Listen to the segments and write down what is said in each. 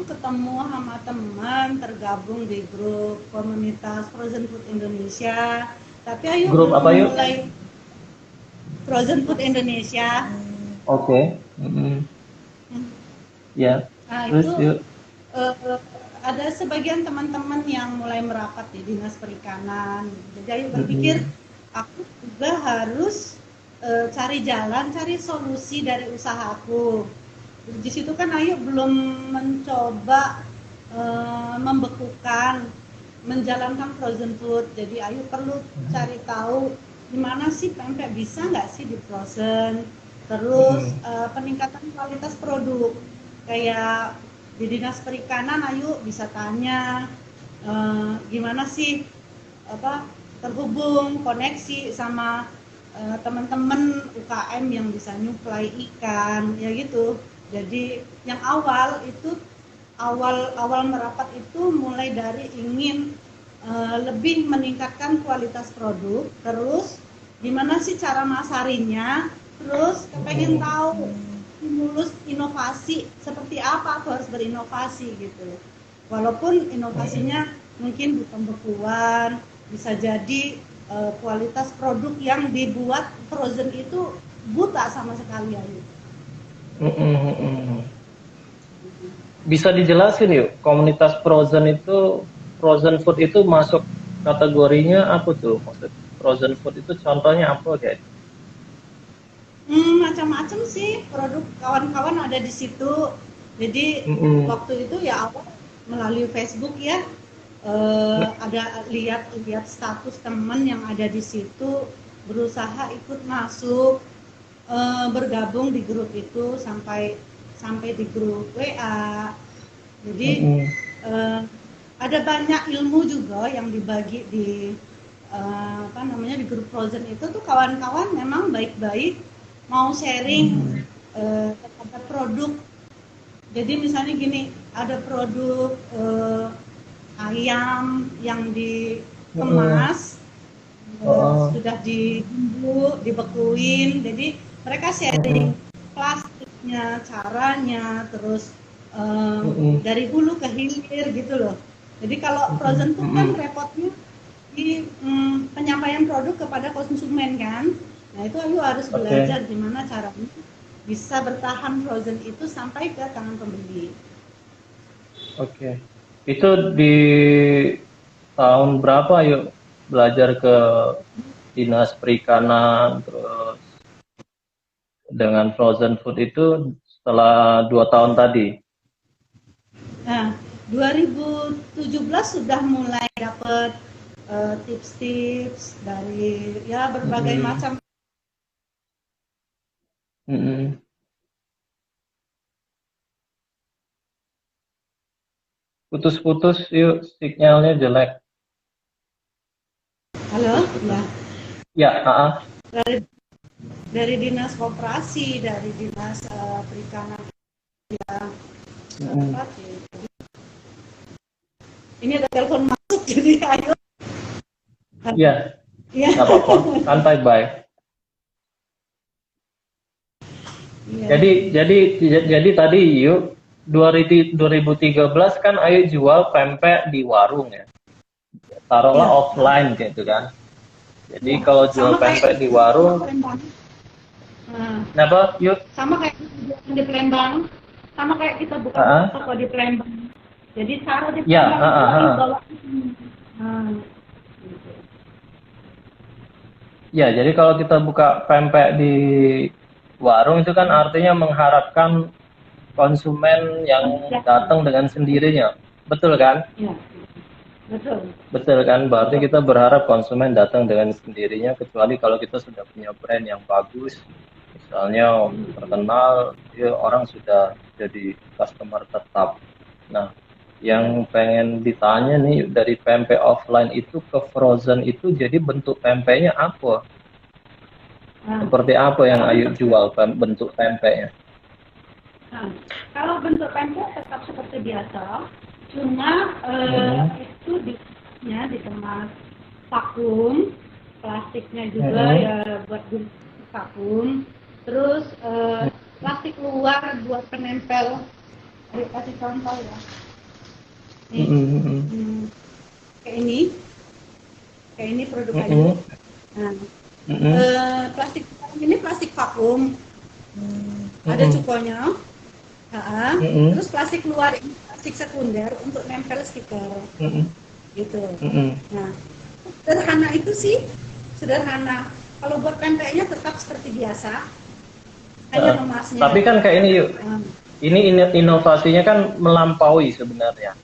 tuh ketemu sama teman tergabung di grup komunitas Frozen Food Indonesia. Tapi Ayu Grup belum apa yuk? mulai Frozen Food Indonesia. Oke. Ya. Nah Terus itu yuk. eh, ada sebagian teman-teman yang mulai merapat di Dinas Perikanan. Jadi Ayu berpikir aku juga harus cari jalan, cari solusi dari usahaku. Di situ kan Ayu belum mencoba membekukan, menjalankan frozen food. Jadi Ayu perlu cari tahu gimana sih pempek bisa nggak sih di frozen. Terus peningkatan kualitas produk kayak di Dinas Perikanan Ayu bisa tanya gimana sih apa terhubung koneksi sama teman-teman UKM yang bisa nyuplai ikan ya gitu. Jadi yang awal merapat itu mulai dari ingin lebih meningkatkan kualitas produk, terus gimana sih cara masarinya, terus pengen tahu stimulus inovasi seperti apa aku harus berinovasi gitu. Walaupun inovasinya mungkin bukan pembekuan, bisa jadi kualitas produk yang dibuat frozen itu buta sama sekali ya. Bisa dijelasin yuk, komunitas frozen food itu masuk kategorinya apa tuh? Maksud frozen food itu contohnya apa kayak? Macam-macam sih produk kawan-kawan ada di situ. Jadi waktu itu ya awal melalui Facebook ya ada lihat status teman yang ada di situ berusaha ikut masuk bergabung di grup itu sampai di grup WA. Jadi ada banyak ilmu juga yang dibagi di di grup frozen itu tuh kawan-kawan memang baik-baik mau sharing terhadap produk. Jadi misalnya gini, ada produk ayam yang dikemas sudah dibumbu, dibekuin. Jadi mereka sharing plastiknya, caranya, terus dari hulu ke hilir gitu loh. Jadi kalau frozen food kan repotnya di penyampaian produk kepada konsumen kan. Nah itu Ayu harus belajar gimana caranya bisa bertahan frozen itu sampai ke tangan pembeli. Oke. Itu di tahun berapa yuk belajar ke Dinas Perikanan terus dengan frozen food itu setelah 2 tahun tadi? Nah, 2017 sudah mulai dapat tips-tips dari ya berbagai macam. Putus-putus yuk, sinyalnya jelek. Halo, Putus-putus. ya. Ya, Dari dinas koperasi, dari dinas perikanan ya. Ini ada telepon masuk jadi ayo. Iya. Iya. Nggak apa-apa, santai bye. Ya. Jadi tadi yuk 2013 kan Ayu jual pempek di warung ya. Taruhlah Ya. offline gitu kan. Jadi Ya. kalau jual pempek di warung, kenapa yuk? Sama kayak di Palembang, sama kayak kita buka toko di Palembang. Jadi taruh di Palembang bawa. Ya, jadi kalau kita buka pempek di warung itu kan artinya mengharapkan konsumen yang datang dengan sendirinya. Betul kan? Ya. Betul. Betul kan? Berarti kita berharap konsumen datang dengan sendirinya, kecuali kalau kita sudah punya brand yang bagus, misalnya terkenal, ya orang sudah jadi customer tetap. Nah, yang pengen ditanya nih dari pempek offline itu ke frozen itu jadi bentuk pempeknya apa? Seperti apa yang Ayu jual bentuk pempeknya? Nah, kalau bentuk pempek tetap seperti biasa, cuma itu dikemas vakum, plastiknya juga ya buat vakum, terus plastik luar buat penempel kasih contoh ya. Nih, Mm-mm. kayak ini produk Mm-mm. kayu. Nah, Mm-mm. plastik ini plastik vakum. Ada Mm-mm. cukonya. Mm-mm. Terus plastik luar ini plastik sekunder untuk nempel stiker, Mm-mm. gitu. Mm-mm. Nah, sederhana itu sih, sederhana. Kalau buat pempeknya tetap seperti biasa, hanya Tapi kemasnya. kan kayak ini yuk, Um, ini inovasinya kan melampaui sebenarnya,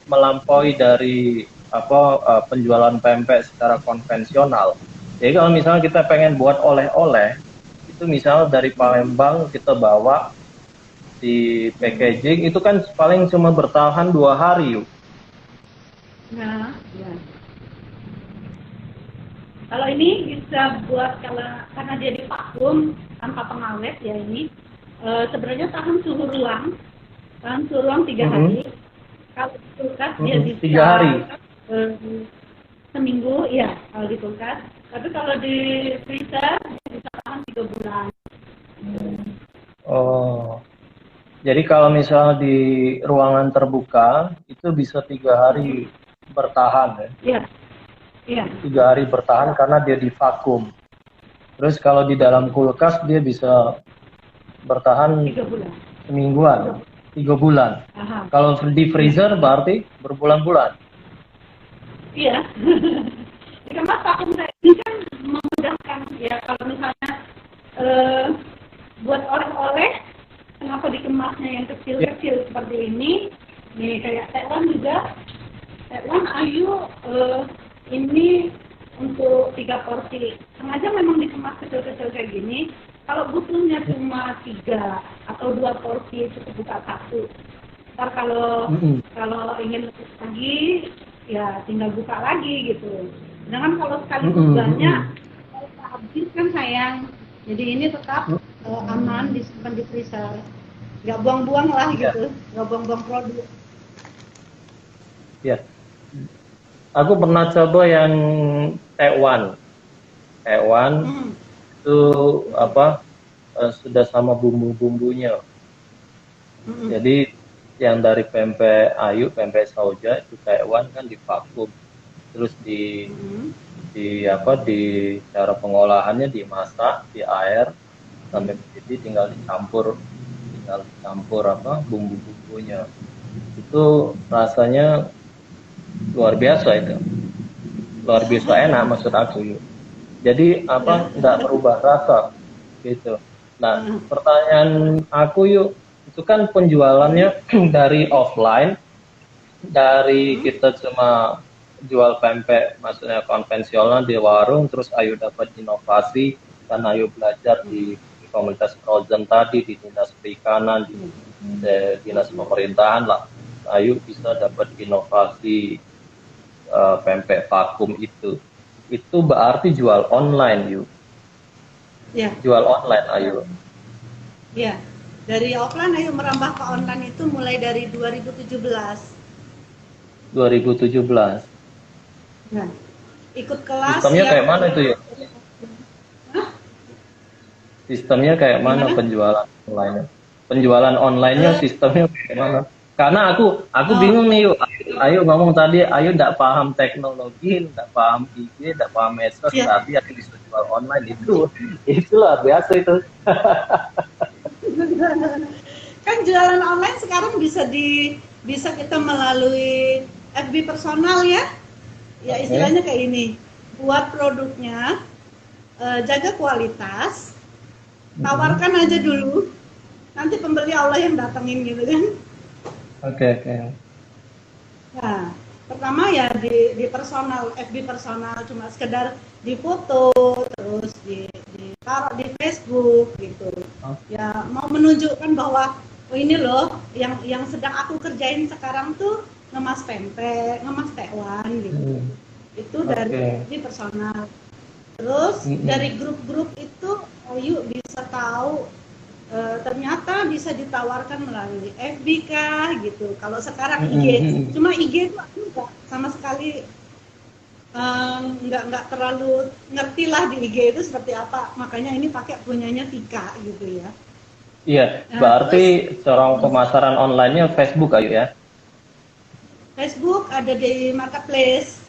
melampaui dari apa penjualan pempek secara konvensional. Jadi kalau misalnya kita pengen buat oleh-oleh, itu misalnya dari Palembang kita bawa di packaging itu kan paling cuma bertahan 2 hari yuk. nah, ya. Kalau ini bisa buat karena dia di vakum tanpa pengawet ya ini, sebenarnya tahan suhu ruang 3 hari. Kalau di kulkas dia Tiga bisa hari. eh, seminggu, ya kalau di kulkas. Tapi kalau di freezer dia bisa tahan 3 bulan. Oh, jadi kalau misalnya di ruangan terbuka itu bisa 3 hari bertahan ya. Iya, iya, 3 hari bertahan karena dia di vakum. Terus kalau di dalam kulkas dia bisa bertahan 3 bulan. semingguan, 3 bulan. Aha. Kalau di Iya, freezer berarti berbulan-bulan. iya. Karena vakum ini kan memudahkan ya kalau misalnya eh, buat oleh-oleh, kenapa dikemasnya yang kecil-kecil seperti ini? Nih kayak tekwan juga, tekwan ayu ini untuk 3 porsi. Sengaja memang dikemas kecil-kecil kayak gini. Kalau butuhnya cuma 3 atau 2 porsi cukup buka satu. Ntar kalau ingin lebih lagi, ya tinggal buka lagi gitu. Sedangkan kalau sekali banyak, kalau habis kan sayang. Jadi ini tetap aman disimpan di freezer, nggak buang-buang lah Ya, gitu, nggak buang-buang produk. ya. Aku pernah coba yang Taiwan. Taiwan itu apa sudah sama bumbu-bumbunya. Jadi yang dari pempek ayu, pempek sauja itu Taiwan kan divakum, terus di cara pengolahannya dimasak di air sampai mendidih, tinggal dicampur apa bumbu-bumbunya. Itu rasanya luar biasa itu, luar biasa enak maksud aku. Jadi apa nggak merubah rasa gitu. Nah pertanyaan aku yuk, itu kan penjualannya dari offline, dari kita cuma jual pempek maksudnya konvensional di warung, terus ayo dapat inovasi dan ayo belajar di komunitas frozen tadi, di dinas perikanan, di dinas pemerintahan lah, ayo bisa dapat inovasi pempek vakum itu berarti jual online yuk, Ya, jual online ayo. ya. Dari offline ayo merambah ke online itu mulai dari 2017. 2017 Nah, ikut kelas sistemnya yang kayak mana itu ya? Hah? Sistemnya kayak mana Gimana? penjualan online? Penjualan online-nya Eh, sistemnya kayak mana? Karena aku oh, bingung nih yuk. Ayo ngomong tadi, ayo nggak paham teknologi, nggak paham IG, nggak paham medsos, ya. tapi aku bisa jual online itu luar biasa itu. Kan jualan online sekarang bisa kita melalui FB personal ya. Ya Oke. istilahnya kayak ini. Buat produknya, jaga kualitas, Mm-mm. tawarkan aja dulu. Nanti pembeli Allah yang datengin gitu kan. Oke, oke. Nah, pertama ya di personal, FB personal cuma sekedar difoto, terus ditaruh di Facebook gitu. Oh, Ya mau menunjukkan bahwa oh ini loh yang sedang aku kerjain sekarang tuh ngemas pempek, ngemas tekwan gitu. mm. Itu dari Oke. FB personal. Terus Mm-mm. dari grup-grup itu Ayu bisa tahu ternyata bisa ditawarkan melalui FB kah gitu. Kalau sekarang IG, Mm-mm. cuma IG itu aku enggak sama sekali nggak terlalu ngerti lah di IG itu seperti apa. Makanya ini pakai punyanya Tika gitu ya. Iya, Nah, berarti terus seorang pemasaran online-nya Facebook Ayu ya? Facebook ada di marketplace.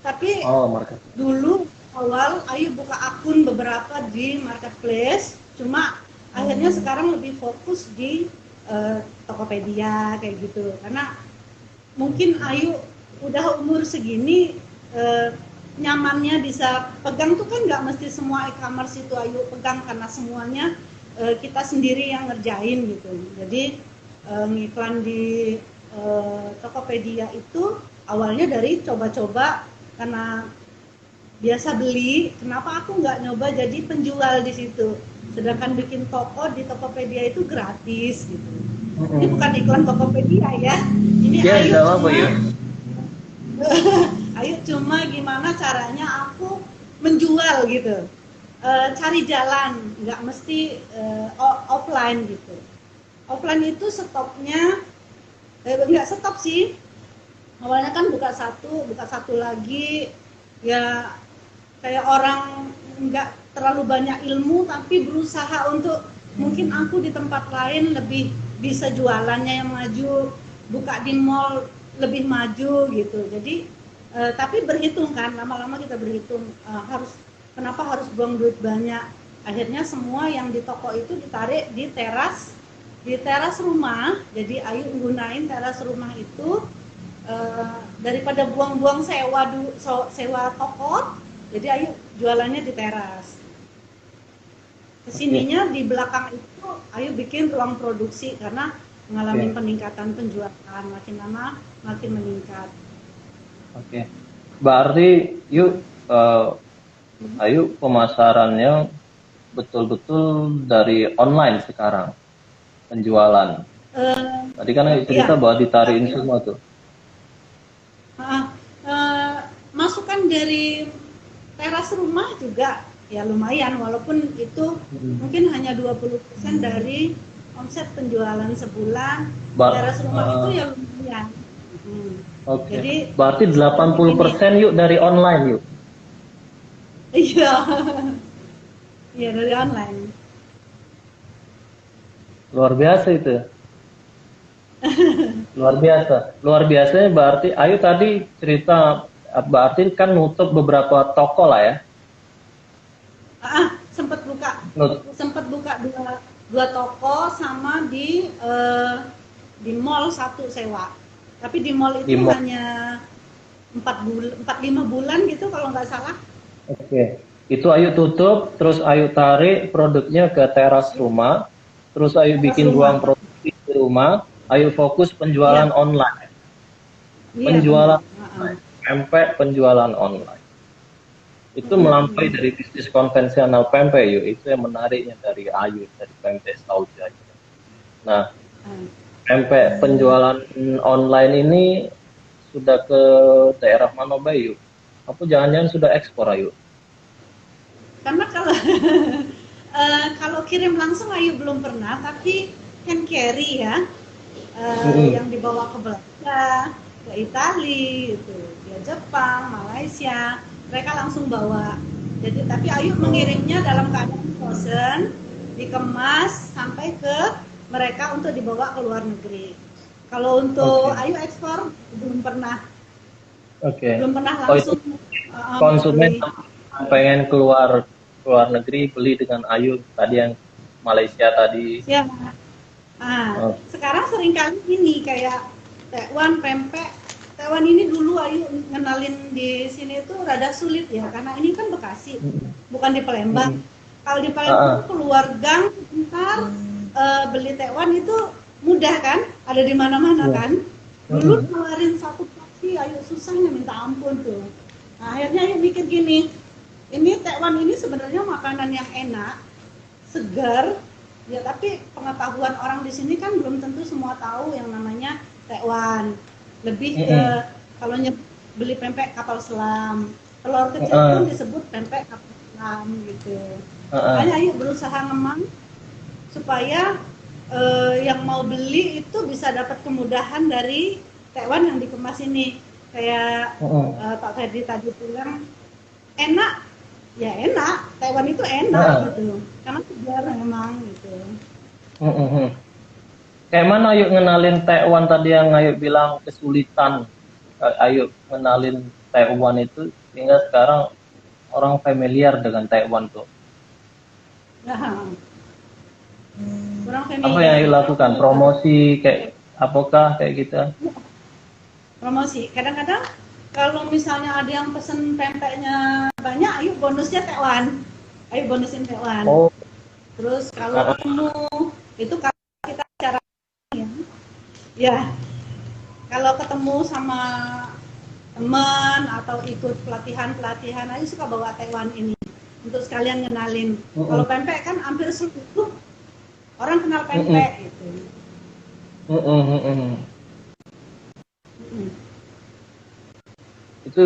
Tapi Oh, market. dulu awal Ayu buka akun beberapa di marketplace, cuma akhirnya sekarang lebih fokus di Tokopedia kayak gitu. Karena mungkin Ayu udah umur segini, nyamannya bisa pegang tuh kan nggak mesti semua e-commerce itu Ayu pegang, karena semuanya kita sendiri yang ngerjain gitu. Jadi ngiklan di Tokopedia itu awalnya dari coba-coba, karena biasa beli, kenapa aku nggak nyoba jadi penjual di situ, sedangkan bikin toko di Tokopedia itu gratis gitu. Ini bukan iklan Tokopedia ya, ini Ya, Ayu nggak apa-apa cuma ya. Ayu cuma gimana caranya aku menjual gitu. Cari jalan, nggak mesti offline gitu. Offline itu stopnya nggak stop sih. Awalnya kan buka satu lagi, ya kayak orang nggak terlalu banyak ilmu tapi berusaha untuk mungkin aku di tempat lain lebih bisa jualannya yang maju, buka di mall lebih maju gitu. Jadi tapi berhitung kan, lama-lama kita berhitung kenapa harus buang duit banyak. Akhirnya semua yang di toko itu ditarik di teras rumah. Jadi Ayu gunain teras rumah itu daripada buang-buang sewa toko, jadi Ayu jualannya di teras. Kesininya di belakang itu Ayu bikin ruang produksi karena mengalami peningkatan penjualan, makin lama makin meningkat. Oke. Berarti Ayu pemasarannya betul-betul dari online sekarang, penjualan. Tadi kan Ayu cerita bahwa ditariin semua tuh. Masukan dari teras rumah juga ya lumayan, walaupun itu mungkin hanya 20% dari omset penjualan sebulan. Teras rumah itu ya lumayan. Oke. Jadi berarti 80% yuk dari online yuk. Iya. Iya, dari online. Luar biasa itu. Luar biasanya berarti Ayu tadi cerita, berarti kan nutup beberapa toko lah ya. Sempat buka dua toko, sama di mall satu sewa. Tapi di mall itu hanya 4-5 bulan gitu kalau nggak salah. Oke. Itu Ayu tutup, terus Ayu tarik produknya ke teras rumah, terus Ayu bikin ruang produksi di rumah, Ayu fokus penjualan online. Penjualan pempek, penjualan online. Itu melampaui dari bisnis konvensional pempek yuk. Itu yang menariknya dari Ayu, dari pempek Sauja. Nah, pempek penjualan online ini sudah ke daerah mana Bayu? Apa jangan-jangan sudah ekspor Ayu? Karena kalau kirim langsung Ayu belum pernah, tapi hand carry ya, yang dibawa ke Belanda, ke Italia, gitu, ya Jepang, Malaysia, mereka langsung bawa. Jadi tapi Ayu mengirimnya dalam keadaan frozen, dikemas sampai ke mereka untuk dibawa ke luar negeri. Kalau untuk Ayu ekspor belum pernah. Belum pernah langsung. Konsumen pengen keluar negeri beli dengan Ayu tadi yang Malaysia tadi. Ya. Sekarang seringkali ini kayak tekwan, pempek. Tekwan ini dulu Ayu ngenalin di sini itu rada sulit ya, karena ini kan Bekasi, bukan di Palembang. Kalau di Palembang keluar gang bentar beli tekwan itu mudah kan, ada di mana-mana kan. Dulu nawarin satu porsi Ayu susahnya minta ampun tuh. Nah, akhirnya Ayu mikir gini, ini tekwan ini sebenarnya makanan yang enak, segar, ya tapi pengetahuan orang di sini kan belum tentu semua tahu yang namanya tekwan. Lebih ke kalau beli pempek kapal selam, telur kecil pun disebut pempek kapal selam gitu. Makanya Ayu berusaha ngemang supaya yang mau beli itu bisa dapat kemudahan dari tekwan yang dikemas ini. Kayak Pak Ferdi tadi bilang, enak, ya enak, tekwan itu enak gitu, karena segar memang gitu. Kayak mana Ayu ngenalin Taiwan tadi yang Ayu bilang kesulitan. Ayu ngenalin Taiwan itu sehingga sekarang orang familiar dengan Taiwan tuh. Nah, kurang Apa yang familiar. Ayu lakukan? Promosi kayak apakah kayak gitu? Promosi. Kadang-kadang kalau misalnya ada yang pesen pempeknya banyak, ayo bonusnya Taiwan. Ayo bonusin Taiwan. Oh, Terus kalau ketemu itu kalau kita cara ya kalau ketemu sama teman atau ikut pelatihan aja suka bawa Taiwan ini untuk sekalian ngenalin. Kalau pempek kan hampir seluruh orang kenal pempek gitu. Itu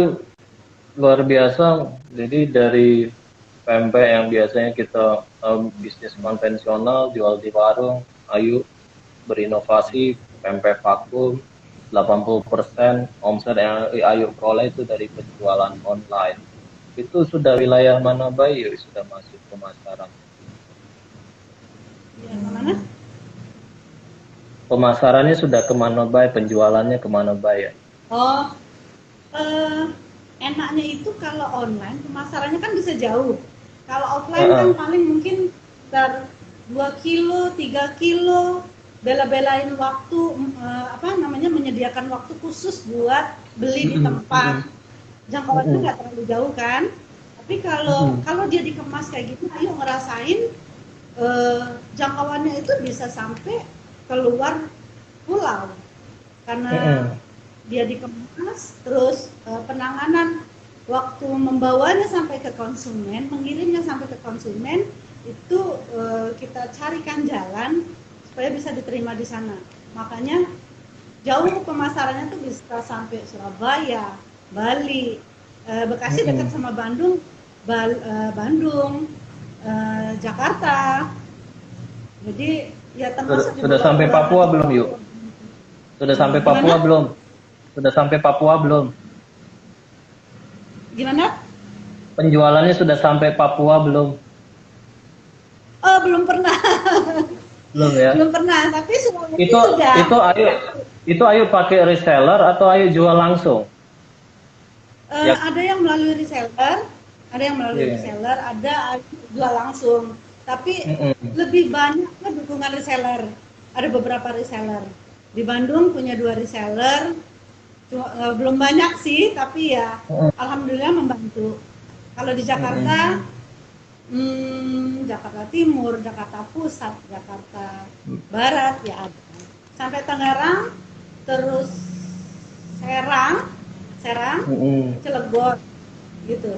luar biasa. Jadi dari pempek yang biasanya kita bisnis konvensional jual di warung, Ayu berinovasi pempek vakum 80% omset yang Ayu peroleh itu dari penjualan online. Itu sudah wilayah mana Bayu sudah masuk pemasaran? Ya, mana? Pemasarannya sudah kemana Bay? Penjualannya kemana Bay? Oh, enaknya itu kalau online pemasarannya kan bisa jauh. Kalau offline kan paling mungkin sekitar 2 kilo, 3 kilo, bela-belain waktu menyediakan waktu khusus buat beli di tempat. Jangkauannya nggak terlalu jauh kan. Tapi kalau dia dikemas kayak gitu, ayo ngerasain jangkauannya itu bisa sampai keluar pulau. Karena dia dikemas, terus penanganan waktu membawanya sampai ke konsumen, mengirimnya sampai ke konsumen itu kita carikan jalan supaya bisa diterima di sana. Makanya jauh pemasarannya tuh bisa sampai Surabaya, Bali, Bekasi dekat sama Bandung, Bandung, Jakarta. Jadi ya termasuk sudah sampai Papua belum yuk? Sudah sampai Papua belum? Sudah sampai Papua belum? Gimana? Penjualannya sudah sampai Papua belum? Oh, belum pernah. Belum ya? Belum pernah, tapi sudah. Itu Ayu pakai reseller atau Ayu jual langsung? Ada yang melalui reseller, ada jual langsung. Tapi lebih banyak dukungan reseller. Ada beberapa reseller. Di Bandung punya 2 reseller. Belum banyak sih, tapi ya alhamdulillah membantu. Kalau di Jakarta, Jakarta Timur, Jakarta Pusat, Jakarta Barat ya ada. Sampai Tangerang, terus Serang, Cilegon, gitu.